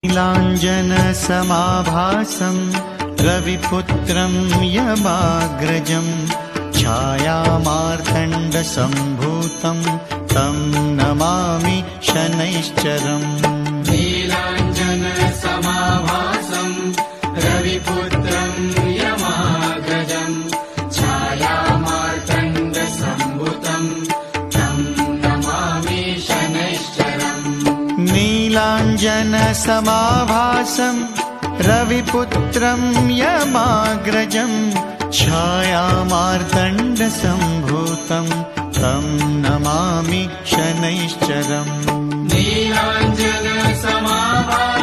नीलाञ्जनसमाभासं रविपुत्रं यमाग्रजं छायामार्तण्डसम्भूतं तं नमामि शनैश्चरम्। नीलाञ्जनसमाभासं रविपुत्रं यमाग्रजं छायामार्तण्डसम्भूतं तं नमामि शनैश्चरम्। नीलाञ्जनसमाभासं रविपुत्रं यमाग्रजं छायामार्तण्डसम्भूतं तं नमामि शनैश्चरम्। नीलाञ्जनसमाभासं